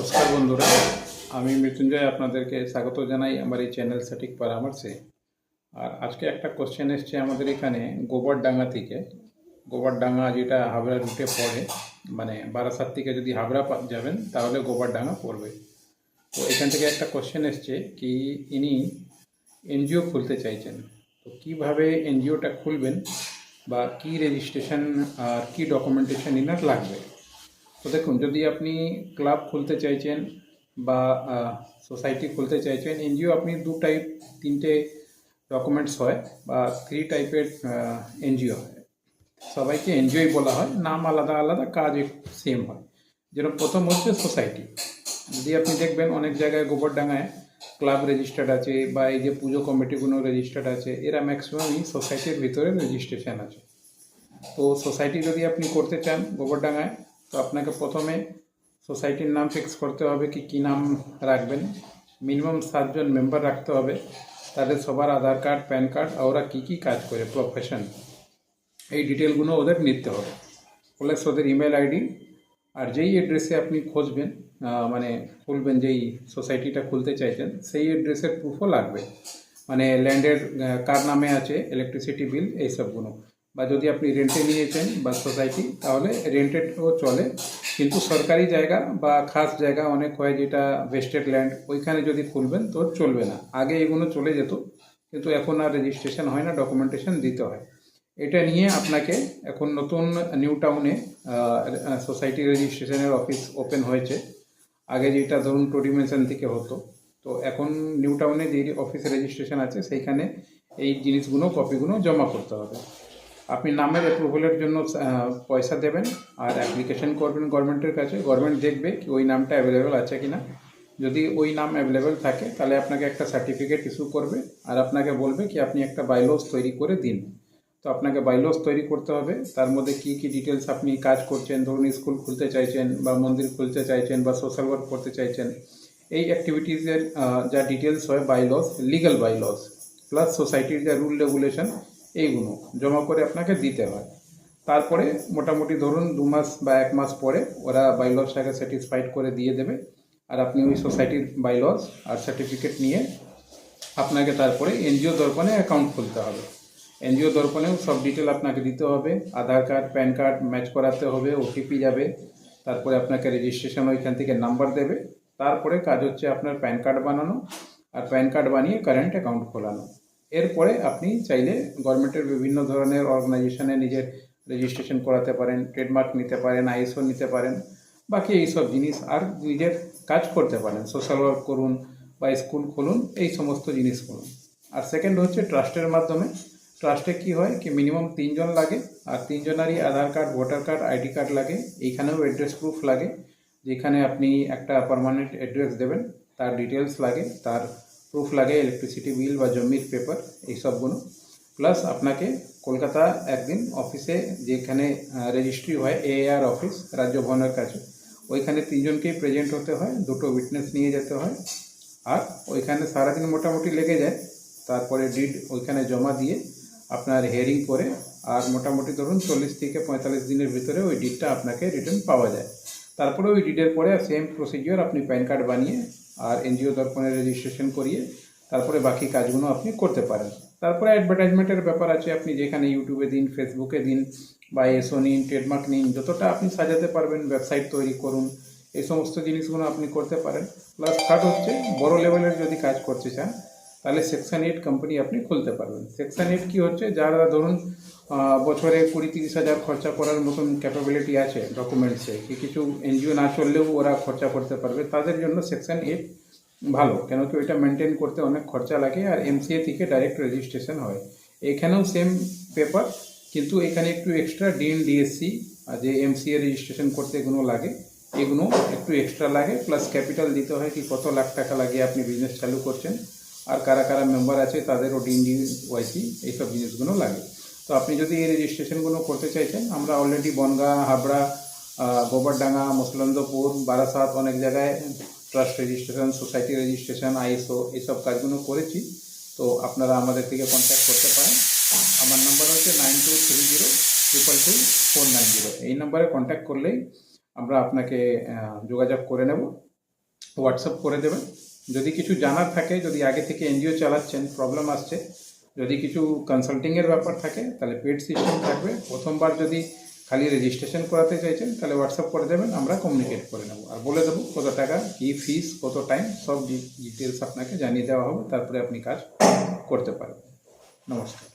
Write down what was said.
নমস্কার বন্ধুরা, আমি মৃত্যুঞ্জয় আপনাদেরকে স্বাগত জানাই আমার এই চ্যানেল সঠিক পরামর্শে। আর আজকে একটা কোশ্চেন এসছে আমাদের এখানে গোবরডাঙ্গা থেকে। গোবরডাঙ্গা যেটা হাবড়া রুটে পড়ে, মানে বারাসাত থেকে যদি হাবড়া যাবেন তাহলে গোবরডাঙ্গা পড়বে। তো এখান থেকে একটা কোশ্চেন এসছে কি ইনি এনজিও খুলতে চাইছেন। তো কীভাবে এনজিওটা খুলবেন বা কী রেজিস্ট্রেশন আর কী ডকুমেন্টেশন ইনার লাগবে। তো দেখুন, যদি আপনি ক্লাব খুলতে চাইছেন বা সোসাইটি খুলতে চাইছেন, এনজিও আপনি তিনটে ডকুমেন্টস হয় বা থ্রি টাইপের এনজিও হয়। সবাইকে এনজিওই বলা হয়, নাম আলাদা আলাদা, কাজ সেম হয়। যেরকম প্রথম হচ্ছে সোসাইটি। যদি আপনি দেখবেন অনেক জায়গায় গোবরডাঙ্গায় ক্লাব রেজিস্টার্ড আছে বা এই যে পুজো কমিটিগুলো রেজিস্টার্ড আছে, এরা ম্যাক্সিমামই সোসাইটির ভিতরে রেজিস্ট্রেশন আছে। তো সোসাইটি যদি আপনি করতে চান গোবরডাঙ্গায়, তো আপনাকে প্রথমে সোসাইটির নাম ফিক্স করতে হবে কি কী নাম রাখবেন। মিনিমাম 7 জন মেম্বার রাখতে হবে, তাদের সবার আধার কার্ড, প্যান কার্ড, ওরা কী কী কাজ করে, প্রফেশন, এই ডিটেলগুলো ওদের নিতে হবে। প্লাস ওদের ইমেল আইডি, আর যেই অ্যাড্রেসে আপনি খুঁজবেন মানে খুলবেন, যেই সোসাইটিটা খুলতে চাইছেন সেই অ্যাড্রেসের প্রুফও লাগবে। মানে ল্যান্ডের কার নামে আছে, ইলেকট্রিসিটি বিল, এইসবগুলো। বা যদি আপনি রেন্টে নিয়েছেন বা সোসাইটি, তাহলে রেন্টেডও চলে। কিন্তু সরকারি জায়গা বা খাস জায়গা অনেক হয় যেটা ভেস্টেড ল্যান্ড, ওইখানে যদি খুলবেন তো চলবে না। আগে এগুলো চলে যেত, কিন্তু এখন আর রেজিস্ট্রেশন হয় না, ডকুমেন্টেশন দিতে হয়। এটা নিয়ে আপনাকে এখন নতুন নিউ টাউনে সোসাইটি রেজিস্ট্রেশনের অফিস ওপেন হয়েছে। আগে যেটা ধরুন টোডিমেশন থেকে হতো, তো এখন নিউ টাউনে যে অফিস রেজিস্ট্রেশন আছে সেইখানে এই জিনিসগুলো, কপিগুলো জমা করতে হবে। আপনি নামের অ্যাপ্রুভালের জন্য পয়সা দেবেন আর অ্যাপ্লিকেশন করবেন গভর্নমেন্টের কাছে। গভর্নমেন্ট দেখবে কি ওই নামটা অ্যাভেলেবেল আছে কি না। যদি ওই নাম অ্যাভেলেবেল থাকে তাহলে আপনাকে একটা সার্টিফিকেট ইস্যু করবে আর আপনাকে বলবে কি আপনি একটা বাইলস তৈরি করে দিন। তো আপনাকে বাইলস তৈরি করতে হবে, তার মধ্যে কী কী ডিটেলস আপনি কাজ করছেন, ধরুন স্কুল খুলতে চাইছেন বা মন্দির খুলতে চাইছেন বা সোশ্যাল ওয়ার্ক করতে চাইছেন, এই অ্যাক্টিভিটিসের যা ডিটেলস হয়, বাইলস, লিগ্যাল বাইলস, প্লাস সোসাইটির যা রুল রেগুলেশন, এইগুলো জমা করে আপনাকে দিতে হয়। তারপরে মোটামুটি ধরুন 2 মাস বা 1 মাস পরে ওরা বাইলসটাকে স্যাটিসফাইড করে দিয়ে দেবে, আর আপনি ওই সোসাইটির বাইলস আর সার্টিফিকেট নিয়ে আপনাকে তারপরে এনজিও দর্পণে অ্যাকাউন্ট খুলতে হবে। এনজিও দর্পণেও সব ডিটেল আপনাকে দিতে হবে, আধার কার্ড, প্যান কার্ড ম্যাচ করাতে হবে, ওটিপি যাবে, তারপরে আপনাকে রেজিস্ট্রেশন ওইখান থেকে নাম্বার দেবে। তারপরে কাজ হচ্ছে আপনার প্যান কার্ড বানানো, আর প্যান কার্ড বানিয়ে কারেন্ট অ্যাকাউন্ট খোলানো। এরপরে আপনি চাইলে গভর্নমেন্টের বিভিন্ন ধরনের অর্গানাইজেশনে নিজের রেজিস্ট্রেশন করাতে পারেন, ট্রেডমার্ক নিতে পারেন, আইএসও নিতে পারেন, বাকি এইসব জিনিস, আর নিজের কাজ করতে পারেন, সোশ্যাল ওয়ার্ক করুন বা স্কুল খুলুন, এই সমস্ত জিনিস করুন। আর সেকেন্ড হচ্ছে ট্রাস্টের মাধ্যমে। ট্রাস্টে কি হয় কি মিনিমাম 3 জন লাগে, আর 3 জনেরই Aadhaar card, voter card, ID card লাগে। এইখানেও অ্যাড্রেস প্রুফ লাগে, যেখানে আপনি একটা পার্মানেন্ট অ্যাড্রেস দেবেন, তার ডিটেলস লাগে, তার প্রুফ লাগে, ইলেকট্রিসিটি বিল বা জমির পেপার, এইসবগুলো। প্লাস আপনাকে কলকাতা একদিন অফিসে, যেখানে রেজিস্ট্রি হয় এআর অফিস রাজ্য ভবনের কাছে, ওইখানে 3 জনকেই প্রেজেন্ট হতে হয়, 2টো উইটনেস নিয়ে যেতে হয়। আর ওইখানে সারাদিন মোটামুটি লেগে যায়। তারপরে ডিড ওইখানে জমা দিয়ে আপনার হিয়ারিং করে, আর মোটামুটি ধরুন 40 থেকে 45 দিনের ভিতরে ওই ডিডটা আপনাকে রিটার্ন পাওয়া যায়। তারপরে ওই ডিডের পরে সেম প্রসিজিওর, আপনি প্যান কার্ড বানিয়ে আর এনজিও দর্পণে রেজিস্ট্রেশন করিয়ে তারপরে বাকি কাজগুলো আপনি করতে পারেন। তারপরে অ্যাডভার্টাইজমেন্টের ব্যাপার আছে, আপনি যেখানে ইউটিউবে দিন, ফেসবুকে দিন, বা এসও নিন, ট্রেডমার্ক নিন, যতটা আপনি সাজাতে পারবেন, ওয়েবসাইট তৈরি করুন, এই সমস্ত জিনিসগুলো আপনি করতে পারেন। প্লাস থার্ড হচ্ছে বড় লেভেলের যদি কাজ করতে চান তাহলে সেকশন 8 কোম্পানি আপনি খুলতে পারবেন। সেকশন 8 কি হচ্ছে, যারা ধরুন বছরে 20-30 হাজার খরচা করার মতন ক্যাপাবিলিটি আছে ডকুমেন্টসে, কি কিছু এনজিও না চললেও ওরা খরচা করতে পারবে, তাদের জন্য সেকশন 8 ভালো। কেন কি ওইটা মেনটেন করতে অনেক খরচা লাগে, আর এমসিএ থেকে ডাইরেক্ট রেজিস্ট্রেশন হয়। এখানেও সেম পেপার, কিন্তু এখানে একটু এক্সট্রা ডিএন ডিএসসি, যে এমসিএ রেজিস্ট্রেশন করতে এগুলো লাগে, এগুলো একটু এক্সট্রা লাগে। প্লাস ক্যাপিটাল দিতে হয়, কি কত লাখ টাকা লাগিয়ে আপনি বিজনেস চালু করছেন, আর কারা কারা মেম্বার আছে তাদেরও ডিএনডি ওয়াইসি, এইসব জিনিসগুলো লাগে। তো আপনি যদি এই রেজিস্ট্রেশনগুলো করতে চাইছেন, আমরা অলরেডি বনগাঁ, হাবড়া, গোবরডাঙ্গা, মসলন্দপুর, বারাসাত, অনেক জায়গায় trust registration, society registration, ISO, এইসব কাজগুলো করেছি। তো আপনারা আমাদের থেকে কন্ট্যাক্ট করতে পারেন। আমার নাম্বার হচ্ছে 9230222490। এই নাম্বারে কন্ট্যাক্ট করলেই আমরা আপনাকে যোগাযোগ করে নেব। হোয়াটসঅ্যাপ করে দেবেন। যদি কিছু জানার থাকে, যদি আগে থেকে এনজিও চালাচ্ছেন, প্রবলেম আসছে, যদি কিছু কনসাল্টিংয়ের ব্যাপার থাকে, তাহলে পেড সিস্টেম থাকবে। প্রথমবার যদি খালি রেজিস্ট্রেশন করাতে চাইছেন, তাহলে হোয়াটসঅ্যাপ করে দেবেন, আমরা কমিউনিকেট করে নেব আর বলে দেবো কত টাকা, কী ফিস, কত টাইম, সব ডিটেলস আপনাকে জানিয়ে দেওয়া হবে। তারপরে আপনি কাজ করতে পারবেন। নমস্কার।